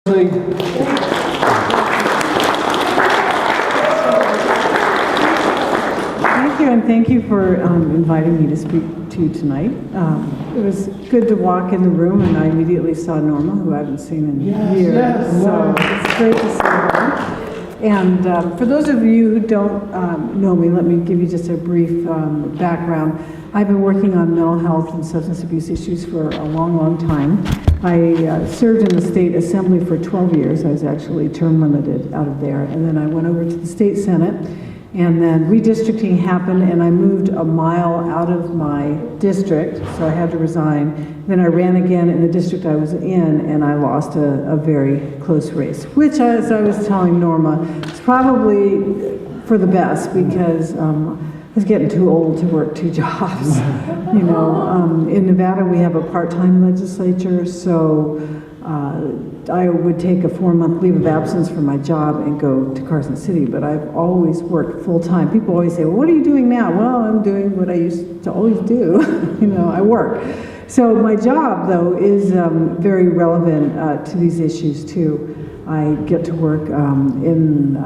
Thank you, and thank you for inviting me to speak to you tonight. It was good to walk in the room, and I immediately saw Norma, who I haven't seen in years. Yes. So it's great to see her. And for those of you who don't know me, let me give you just a brief background. I've been working on mental health and substance abuse issues for a long, long time. I served in the state assembly for 12 years. I was actually term limited out of there. And then I went over to the state senate, and then redistricting happened, and I moved a mile out of my district, so I had to resign. Then I ran again in the district I was in, and I lost a very close race, which, as I was telling Norma, is probably for the best, because I was getting too old to work two jobs. You know, in Nevada we have a part-time legislature, so I would take a 4-month leave of absence from my job and go to Carson City, but I've always worked full-time. People always say, well, what are you doing now? Well, I'm doing what I used to always do. You know, I work. So my job, though, is very relevant to these issues, too. I get to work in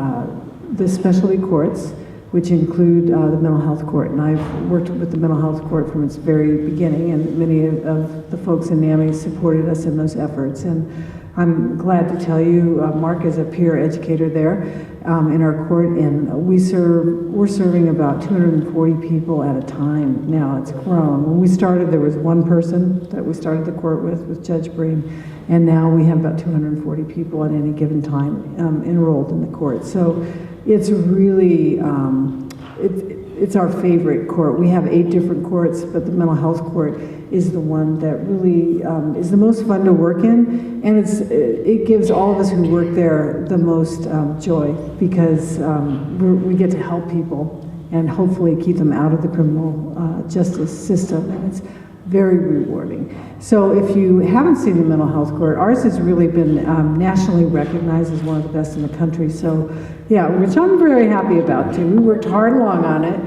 the specialty courts, which include the mental health court. And I've worked with the mental health court from its very beginning, and many of the folks in NAMI supported us in those efforts. And I'm glad to tell you, Mark is a peer educator there in our court, and we're serving about 240 people at a time. Now it's grown. When we started, there was one person that we started the court with Judge Breen, and now we have about 240 people at any given time enrolled in the court. So it's really, it's our favorite court. We have 8 different courts, but the mental health court is the one that really is the most fun to work in, and it gives all of us who work there the most joy, because we get to help people and hopefully keep them out of the criminal justice system, and it's very rewarding. So if you haven't seen the mental health court, ours has really been nationally recognized as one of the best in the country. So yeah, which I'm very happy about too. We worked hard along on it.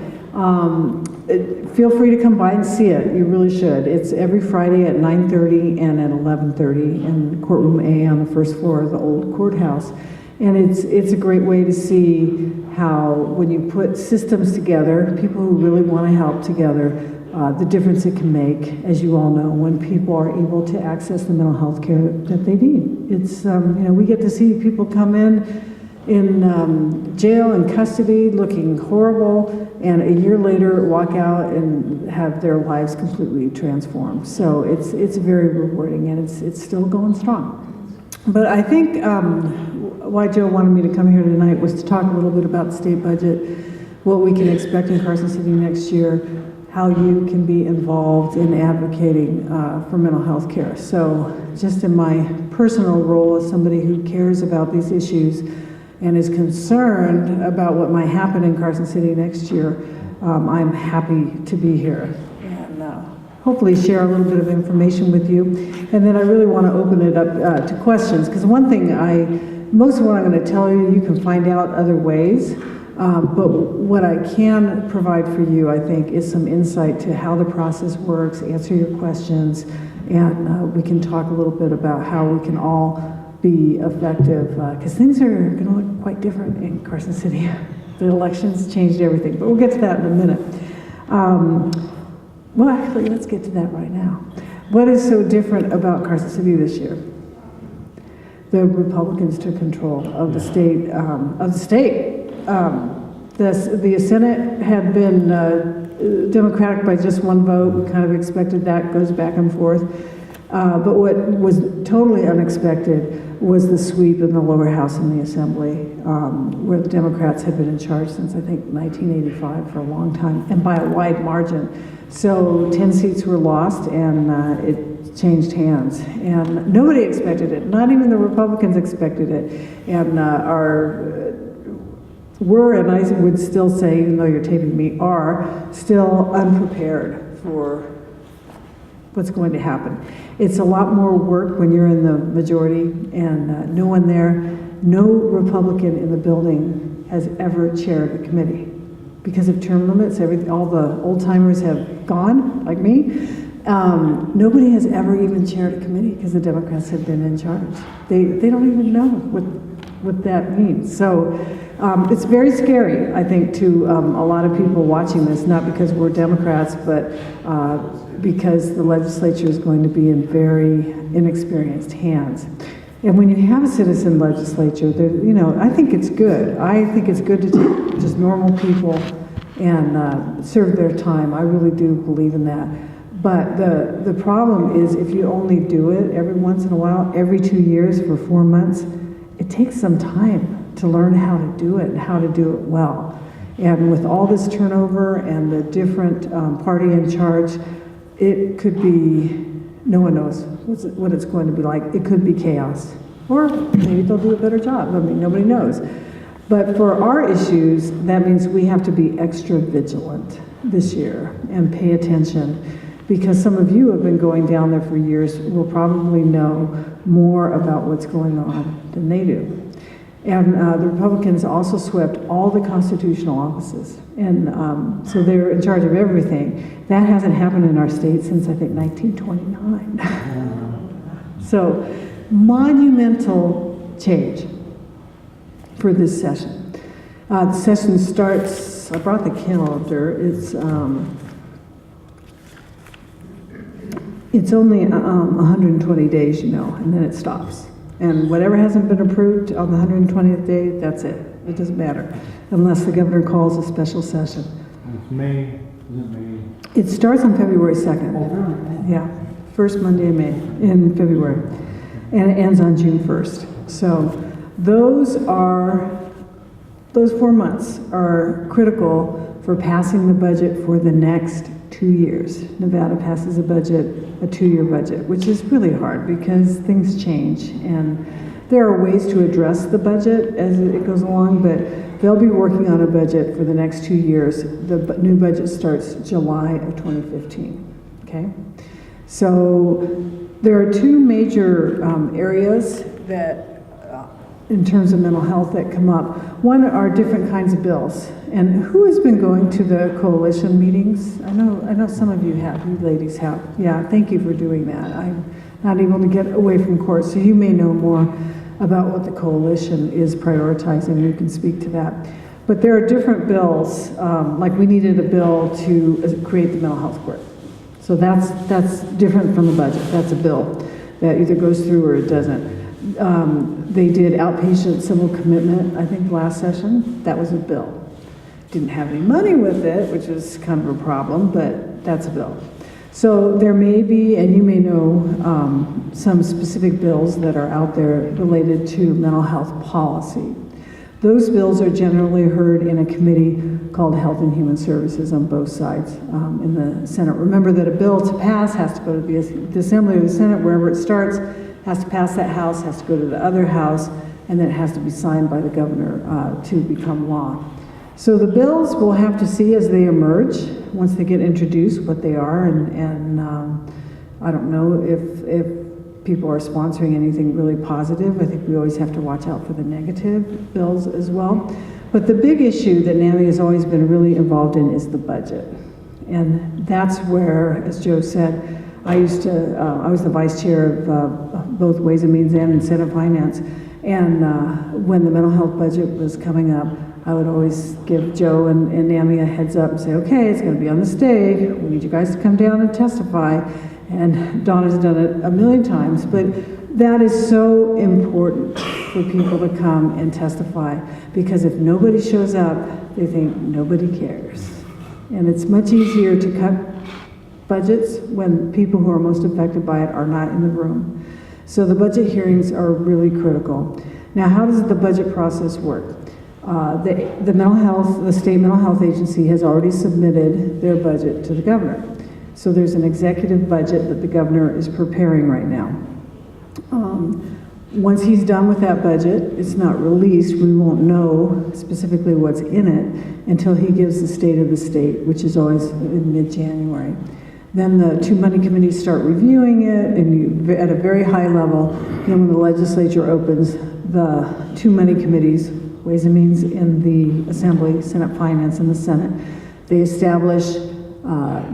Feel free to come by and see it. You really should. It's every Friday at 9:30 and at 11:30 in courtroom A on the first floor of the old courthouse. And it's a great way to see how, when you put systems together, people who really want to help together, the difference it can make, as you all know, when people are able to access the mental health care that they need. It's, you know, we get to see people come in jail and custody looking horrible, and a year later walk out and have their lives completely transformed. So it's very rewarding, and it's still going strong. But I think why Joe wanted me to come here tonight was to talk a little bit about the state budget, what we can expect in Carson City next year, how you can be involved in advocating for mental health care. So just in my personal role as somebody who cares about these issues and is concerned about what might happen in Carson City next year, I'm happy to be here and hopefully share a little bit of information with you. And then I really want to open it up to questions, because one thing most of what I'm going to tell you, you can find out other ways. But what I can provide for you, I think, is some insight to how the process works, answer your questions, and we can talk a little bit about how we can all be effective, because things are going to look quite different in Carson City. The elections changed everything, but we'll get to that in a minute. Well, actually, let's get to that right now. What is so different about Carson City this year? The Republicans took control of the state. The Senate had been Democratic by just one vote. We kind of expected that, goes back and forth. But what was totally unexpected was the sweep in the lower house in the Assembly, where the Democrats had been in charge since, I think, 1985 for a long time, and by a wide margin. So 10 seats were lost, and it changed hands. And nobody expected it. Not even the Republicans expected it. And and I would still say, even though you're taping me, are still unprepared for what's going to happen. It's a lot more work when you're in the majority, and no one there, no Republican in the building has ever chaired a committee. Because of term limits, all the old timers have gone, like me, Nobody has ever even chaired a committee because the Democrats have been in charge. They don't even know what that means. So it's very scary, I think, to a lot of people watching this, not because we're Democrats, but because the legislature is going to be in very inexperienced hands. And when you have a citizen legislature, I think it's good. I think it's good to take just normal people and serve their time. I really do believe in that. But the problem is if you only do it every once in a while, every 2 years for 4 months, it takes some time to learn how to do it and how to do it well. And with all this turnover and the different party in charge, it could be, no one knows what it's going to be like. It could be chaos. Or maybe they'll do a better job. I mean, nobody knows. But for our issues, that means we have to be extra vigilant this year and pay attention, because some of you have been going down there for years will probably know more about what's going on than they do. And the Republicans also swept all the constitutional offices. And so they're in charge of everything. That hasn't happened in our state since, I think, 1929. So, monumental change for this session. The session starts, I brought the calendar, it's only 120 days, and then it stops. And whatever hasn't been approved on the 120th day, that's it. It doesn't matter, unless the governor calls a special session. It's May, isn't it May? It starts on February 2nd. Oh, really? Yeah, first Monday in February. And it ends on June 1st. So those 4 months are critical for passing the budget for the next 2 years. Nevada passes a 2-year budget, which is really hard because things change, and there are ways to address the budget as it goes along, but they'll be working on a budget for the next 2 years. The new budget starts July of 2015, okay? So there are two major areas that in terms of mental health that come up. One are different kinds of bills. And who has been going to the coalition meetings? I know some of you have, you ladies have. Yeah, thank you for doing that. I'm not able to get away from court, so you may know more about what the coalition is prioritizing. You can speak to that. But there are different bills, like we needed a bill to create the mental health court. So that's different from the budget. That's a bill that either goes through or it doesn't. They did outpatient civil commitment, I think, last session. That was a bill. Didn't have any money with it, which was kind of a problem, but that's a bill. So there may be, and you may know, some specific bills that are out there related to mental health policy. Those bills are generally heard in a committee called Health and Human Services on both sides in the Senate. Remember that a bill to pass has to go to the Assembly or the Senate, wherever it starts, has to pass that house, has to go to the other house, and then it has to be signed by the governor to become law. So the bills we'll have to see as they emerge, once they get introduced, what they are, and I don't know if people are sponsoring anything really positive. I think we always have to watch out for the negative bills as well. But the big issue that NAMI has always been really involved in is the budget. And that's where, as Joe said, I was the vice chair of both Ways and Means and Senate Finance. And when the mental health budget was coming up, I would always give Joe and NAMI a heads up and say, okay, it's going to be on the stage. We need you guys to come down and testify. And Dawn has done it a million times. But that is so important for people to come and testify, because if nobody shows up, they think nobody cares. And it's much easier to cut budgets when people who are most affected by it are not in the room. So the budget hearings are really critical. Now, how does the budget process work? The state mental health agency has already submitted their budget to the governor. So there's an executive budget that the governor is preparing right now. Once he's done with that budget, it's not released. We won't know specifically what's in it until he gives the state of the state, which is always in mid-January. Then the two money committees start reviewing it, and at a very high level, then when the legislature opens, the two money committees, Ways and Means in the Assembly, Senate Finance in the Senate, they establish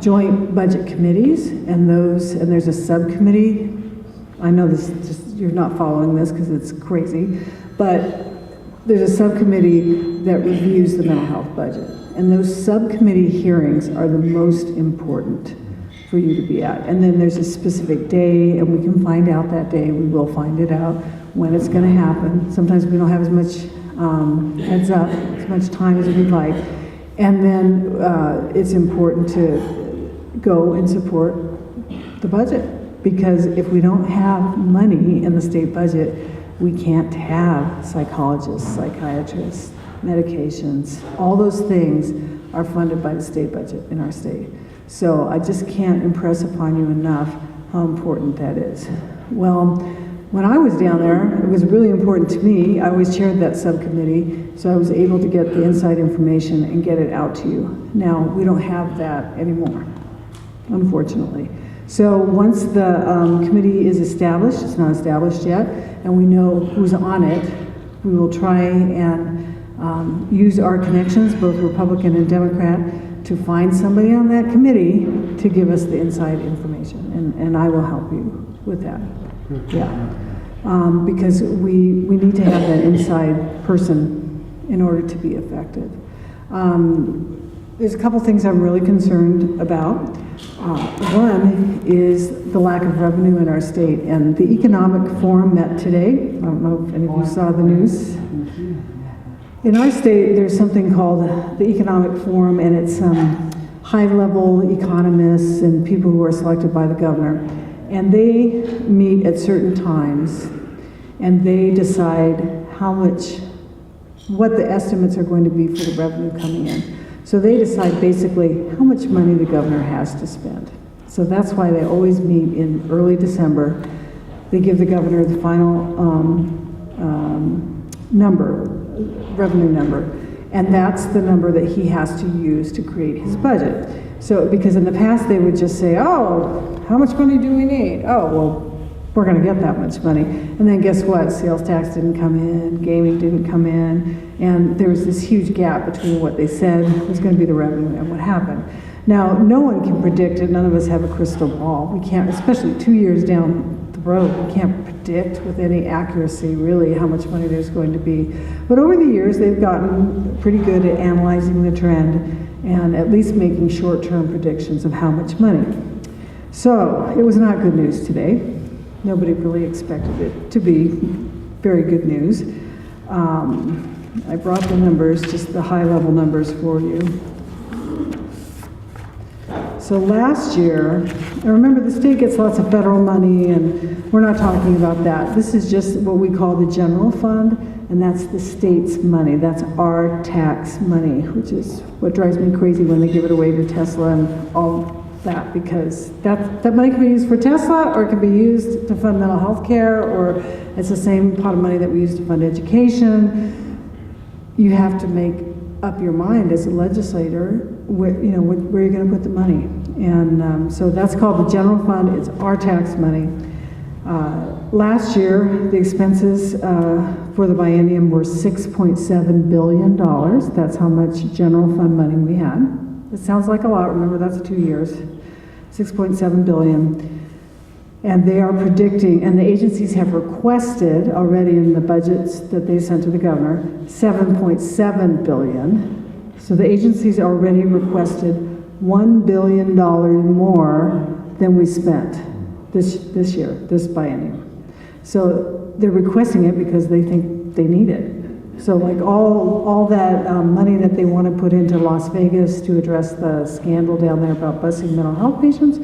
joint budget committees, and there's a subcommittee. I know you're not following this because it's crazy, but there's a subcommittee that reviews the mental health budget. And those subcommittee hearings are the most important for you to be at. And then there's a specific day, and we can find out that day. We will find it out when it's going to happen. Sometimes we don't have as much heads up, as much time as we'd like. And then it's important to go and support the budget, because if we don't have money in the state budget, we can't have psychologists, psychiatrists, medications. All those things are funded by the state budget in our state. So I just can't impress upon you enough how important that is. Well, when I was down there, it was really important to me. I always chaired that subcommittee, so I was able to get the inside information and get it out to you. Now, we don't have that anymore, unfortunately. So once the committee is established, it's not established yet, and we know who's on it, we will try and use our connections, both Republican and Democrat, to find somebody on that committee to give us the inside information, and I will help you with that. Yeah, because we need to have that inside person in order to be effective. There's a couple things I'm really concerned about. One is the lack of revenue in our state, and the Economic Forum met today. I don't know if any of you saw the news. In our state, there's something called the Economic Forum, and it's high-level economists and people who are selected by the governor. And they meet at certain times, and they decide what the estimates are going to be for the revenue coming in. So they decide basically how much money the governor has to spend. So that's why they always meet in early December. They give the governor the final revenue number, and that's the number that he has to use to create his budget. So, because in the past they would just say, oh, how much money do we need? Oh, well, we're going to get that much money. And then guess what? Sales tax didn't come in, gaming didn't come in, and there was this huge gap between what they said was going to be the revenue and what happened. Now, no one can predict it. None of us have a crystal ball. We can't, especially 2 years down the road, we can't predict with any accuracy really how much money there's going to be. But over the years, they've gotten pretty good at analyzing the trend and at least making short-term predictions of how much money. So it was not good news today. Nobody really expected it to be very good news. I brought the numbers, just the high-level numbers for you. So last year, and remember the state gets lots of federal money, and we're not talking about that. This is just what we call the general fund, and that's the state's money. That's our tax money, which is what drives me crazy when they give it away to Tesla and all that, because that money can be used for Tesla, or it can be used to fund mental health care, or it's the same pot of money that we use to fund education. You have to make up your mind as a legislator where you're going to put the money. And so that's called the general fund. It's our tax money. Last year, the expenses for the biennium were $6.7 billion. That's how much general fund money we had. It sounds like a lot. Remember, that's 2 years. $6.7 billion. And they are predicting, and the agencies have requested already in the budgets that they sent to the governor, $7.7 billion. So the agencies already requested $1 billion more than we spent this year, this biennium. So they're requesting it because they think they need it. So like all that money that they want to put into Las Vegas to address the scandal down there about busing mental health patients,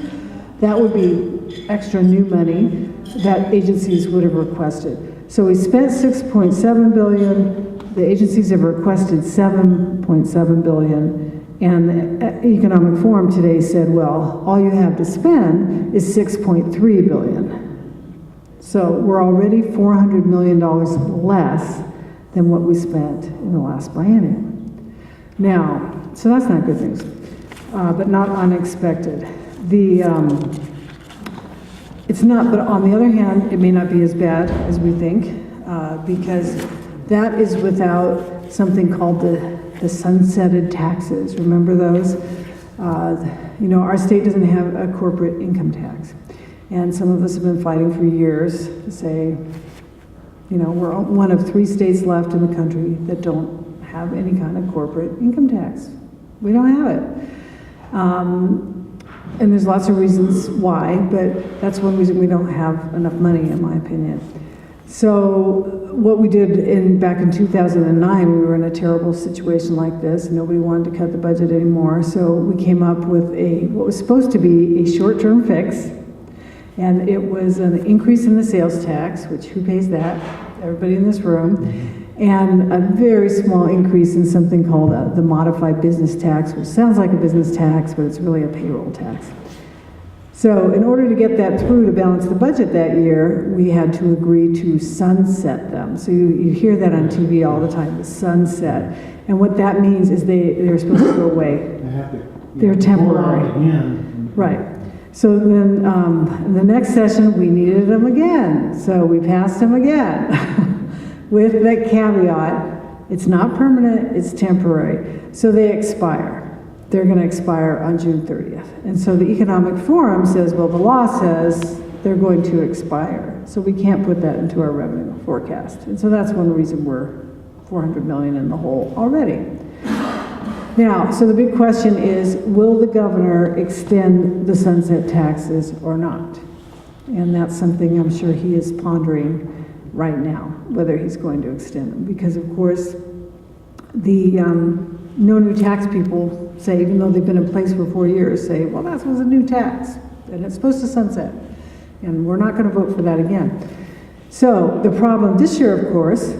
that would be extra new money that agencies would have requested. So we spent $6.7 billion. The agencies have requested $7.7 billion. And the Economic Forum today said, well, all you have to spend is $6.3 billion. So we're already $400 million less than what we spent in the last biennium. Now, so that's not good news, but not unexpected. It's not, but on the other hand, it may not be as bad as we think, because that is without something called the sunsetted taxes. Remember those? You know, our state doesn't have a corporate income tax. And some of us have been fighting for years to say, you know, we're one of 3 states left in the country that don't have any kind of corporate income tax. We don't have it. And there's lots of reasons why, but that's one reason we don't have enough money, in my opinion. So what we did back in 2009, we were in a terrible situation like this. Nobody wanted to cut the budget anymore. So we came up with what was supposed to be a short-term fix. And it was an increase in the sales tax, which who pays that? Everybody in this room. And a very small increase in something called the modified business tax, which sounds like a business tax, but it's really a payroll tax. So in order to get that through to balance the budget that year, we had to agree to sunset them. So you hear that on TV all the time, the sunset. And what that means is they're supposed to go away. They're temporary. Right. So then in the next session, we needed them again. So we passed them again with the caveat, it's not permanent, it's temporary. So they expire. They're going to expire on June 30th. And so the Economic Forum says, well, the law says they're going to expire. So we can't put that into our revenue forecast. And so that's one reason we're $400 million in the hole already. Now, so the big question is, will the governor extend the sunset taxes or not? And that's something I'm sure he is pondering right now, whether he's going to extend them. Because, of course, the no new tax people say, even though they've been in place for 4 years, say, well, that was a new tax, and it's supposed to sunset. And we're not going to vote for that again. So the problem this year, of course,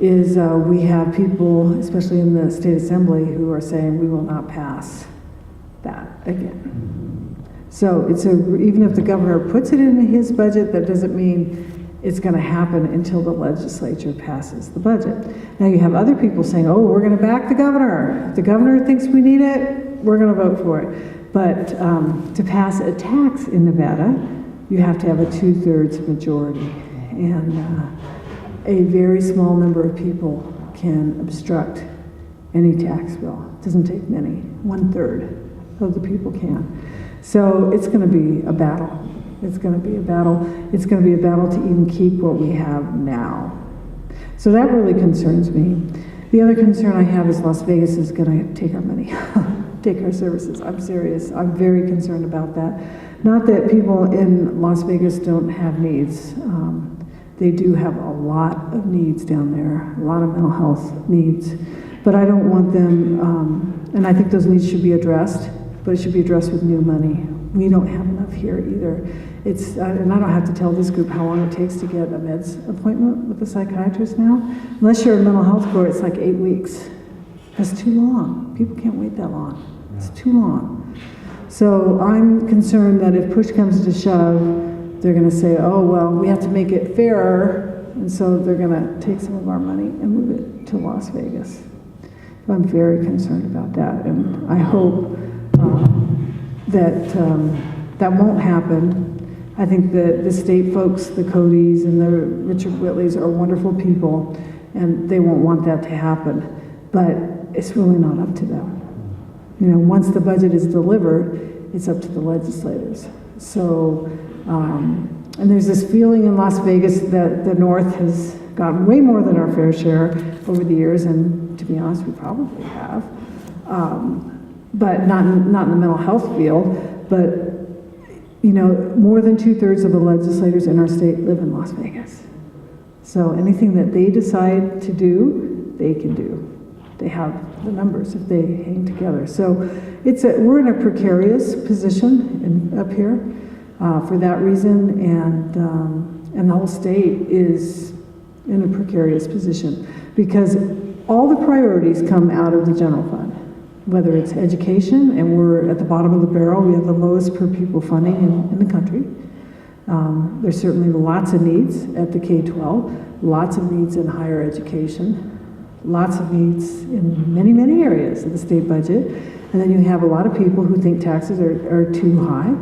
is we have people, especially in the state assembly, who are saying we will not pass that again. So even if the governor puts it in his budget, that doesn't mean it's going to happen until the legislature passes the budget. Now you have other people saying, oh, we're going to back the governor. If the governor thinks we need it, we're going to vote for it. But to pass a tax in Nevada, you have to have a 2/3 majority. And a very small number of people can obstruct any tax bill. It doesn't take many. 1/3 of the people can. So it's going to be a battle. It's going to be a battle. It's going to be a battle to even keep what we have now. So that really concerns me. The other concern I have is Las Vegas is going to take our money, take our services. I'm serious. I'm very concerned about that. Not that people in Las Vegas don't have needs. They do have a lot of needs down there, a lot of mental health needs. But I don't want them, and I think those needs should be addressed, but it should be addressed with new money. We don't have enough here either. And I don't have to tell this group how long it takes to get a meds appointment with a psychiatrist now. Unless you're in mental health court, it's like 8 weeks. That's too long. People can't wait that long. It's too long. So I'm concerned that if push comes to shove, they're going to say, oh, well, we have to make it fairer, and so they're going to take some of our money and move it to Las Vegas. So I'm very concerned about that, and I hope that that won't happen. I think that the state folks, the Codys and the Richard Whitleys are wonderful people, and they won't want that to happen, but it's really not up to them. You know, once the budget is delivered, it's up to the legislators. So, and there's this feeling in Las Vegas that the North has gotten way more than our fair share over the years, and to be honest, we probably have. But not in the mental health field, but you know, more than 2/3 of the legislators in our state live in Las Vegas. So anything that they decide to do, they can do. They have the numbers if they hang together. So we're in a precarious position up here for that reason, and the whole state is in a precarious position because all the priorities come out of the general fund. Whether it's education, and we're at the bottom of the barrel, we have the lowest per pupil funding in the country. There's certainly lots of needs at the K-12, lots of needs in higher education, lots of needs in many, many areas of the state budget. And then you have a lot of people who think taxes are too high,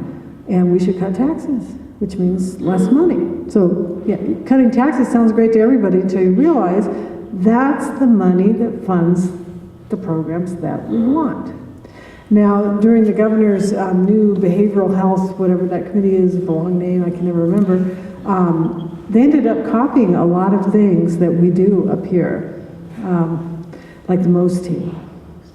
and we should cut taxes, which means less money. So yeah, cutting taxes sounds great to everybody until you realize that's the money that funds the programs that we want. Now, during the governor's new behavioral health, whatever that committee is, a long name, I can never remember, they ended up copying a lot of things that we do up here, like the MOST team.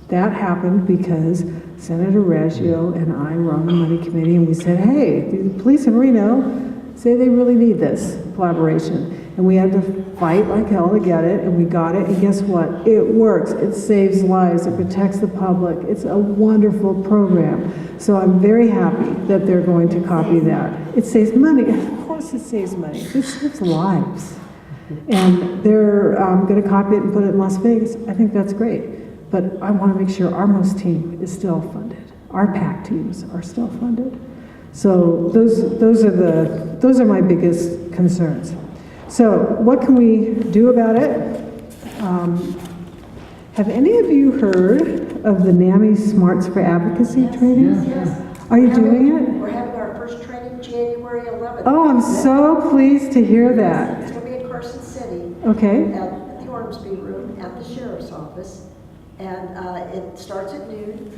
That happened because Senator Raggio and I were on the money committee, and we said, hey, the police in Reno say they really need this collaboration. And we had to fight like hell to get it, and we got it, and guess what? It works. It saves lives. It protects the public. It's a wonderful program. So I'm very happy that they're going to copy that. It saves money. Of course it saves money. It saves lives. And they're going to copy it and put it in Las Vegas. I think that's great. But I want to make sure our MOST team is still funded. Our PAC teams are still funded. So those are my biggest concerns. So what can we do about it? Have any of you heard of the NAMI Smarts for Advocacy training? Yes. Are you doing it? We're having our first training January 11th. Oh, I'm so pleased to hear that. It's going to be in Carson City. Okay. At the Ormsby Room at the Sheriff's Office. And it starts at noon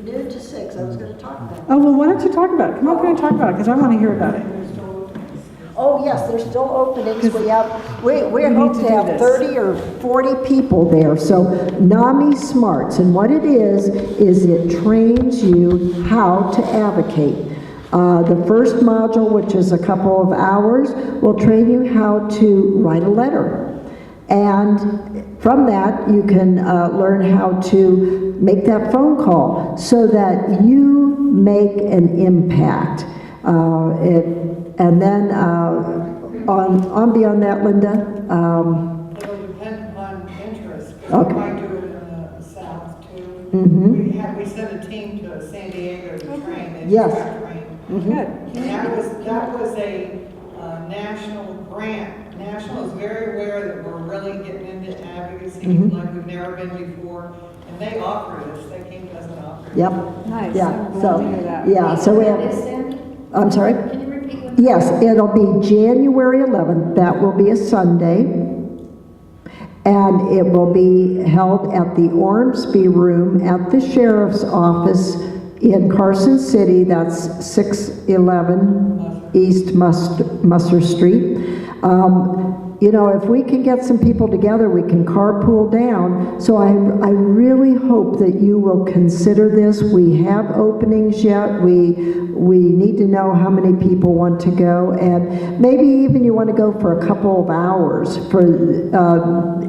to 6. I was going to talk about it. Oh, well, why don't you talk about it? Come up here and talk about it, because I want to hear about it. Oh, yes, there's still openings. We need hope to to do have this. 30 or 40 people there. So NAMI Smarts, and what it is it trains you how to advocate. The first module, which is a couple of hours, will train you how to write a letter. And from that, you can learn how to make that phone call so that you make an impact. And then on beyond that, Linda. It'll depend upon interest. Okay. We might do it in the South too. Mm-hmm. We sent a team to San Diego to train. They Yes. just trained. Good. And that was a national grant. National is very aware that we're really getting into advocacy like we've never been before. And they offer this. They came to us and offered. Yep. Nice. Yeah. I'm glad So to hear that. yeah. So we have. I'm sorry. Can you repeat what? Yes, it'll be January 11th. That will be a Sunday. And it will be held at the Ormsby Room at the Sheriff's Office in Carson City. That's 611 East Musser Street. You know, if we can get some people together, we can carpool down. So I really hope that you will consider this. We have openings yet. We need to know how many people want to go, and maybe even you want to go for a couple of hours.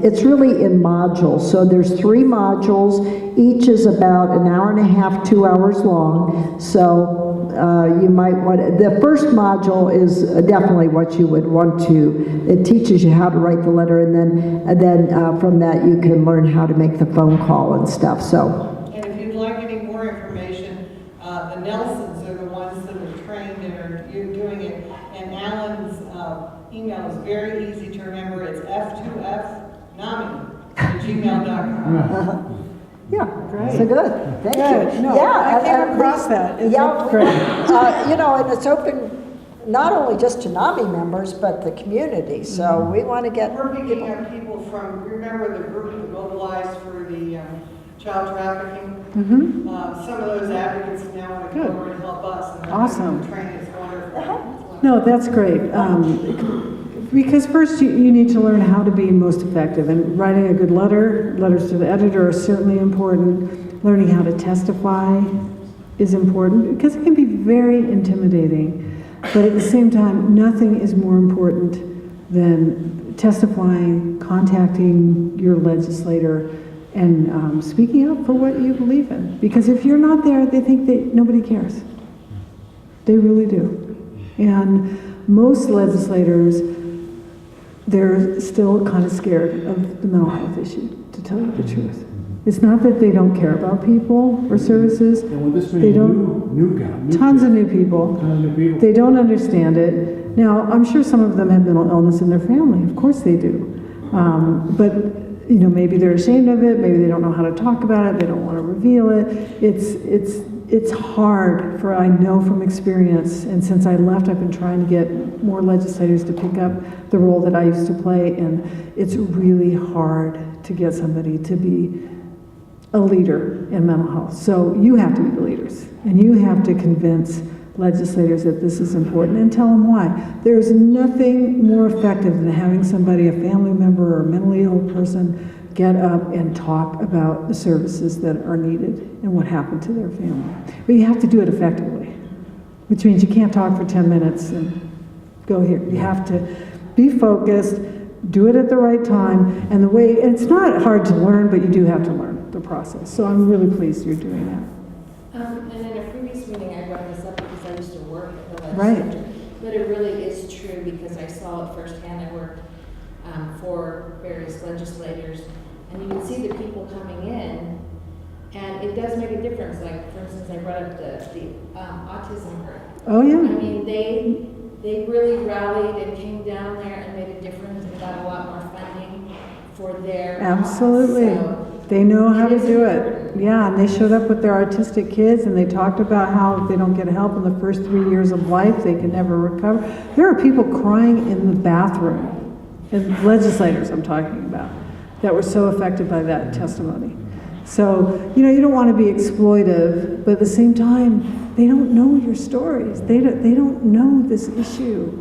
It's really in modules. So there's 3 modules. Each is about an hour and a half, 2 hours long. So you might want to, the first module is definitely what you would want to. It teaches you how to write the letter, and then from that you can learn how to make the phone call and stuff. So. And if you'd like any more information, the Nelsons are the ones that are trained and are doing it. And Alan's email is very easy to remember. It's f2fnami@gmail.com. Yeah, Great. so good. Thank Good. you. No, Yeah, I came across that. It's Yeah, great. you know, and it's open not only just to NAMI members, but the community. So we want to get We're picking up people from, remember the group that mobilized for the child trafficking? Some of those advocates now want to Good. come over and help us. And Awesome. Training is wonderful. No, that's great. Because first you need to learn how to be most effective, and writing a good letters to the editor are certainly important. Learning how to testify is important because it can be very intimidating. But at the same time, nothing is more important than testifying, contacting your legislator, and speaking up for what you believe in. Because if you're not there, they think that nobody cares. They really do. And most legislators, they're still kind of scared of the mental health issue, to tell you the truth. It's not that they don't care about people or services. And with this They many don't- new Tons of new people. people. They don't understand it. Now, I'm sure some of them have mental illness in their family. Of course they do. But, you know, maybe they're ashamed of it. Maybe they don't know how to talk about it. They don't want to reveal it. It's hard for, I know from experience, and since I left, I've been trying to get more legislators to pick up the role that I used to play, and it's really hard to get somebody to be a leader in mental health. So you have to be the leaders, and you have to convince legislators that this is important and tell them why. There's nothing more effective than having somebody, a family member or a mentally ill person, get up and talk about the services that are needed and what happened to their family. But you have to do it effectively, which means you can't talk for 10 minutes and go here. You have to be focused, do it at the right time, and it's not hard to learn, but you do have to learn the process. So I'm really pleased you're doing that. And in a previous meeting, I brought this up because I used to work at the Right. legislature. But it really is true because I saw it firsthand. I worked for various legislators, and you can see the people coming in, and it does make a difference. Like, for instance, I brought up the autism group. Oh, I yeah. mean, they really rallied and came down there and made a difference and got a lot more funding for their Absolutely. So They know how to it is do important. it. Yeah, and they showed up with their autistic kids, and they talked about how if they don't get help in the first 3 years of life, they can never recover. There are people crying in the bathroom, and legislators I'm talking about, that were so affected by that testimony. So, you don't want to be exploitive, but at the same time, they don't know your stories. They don't know this issue.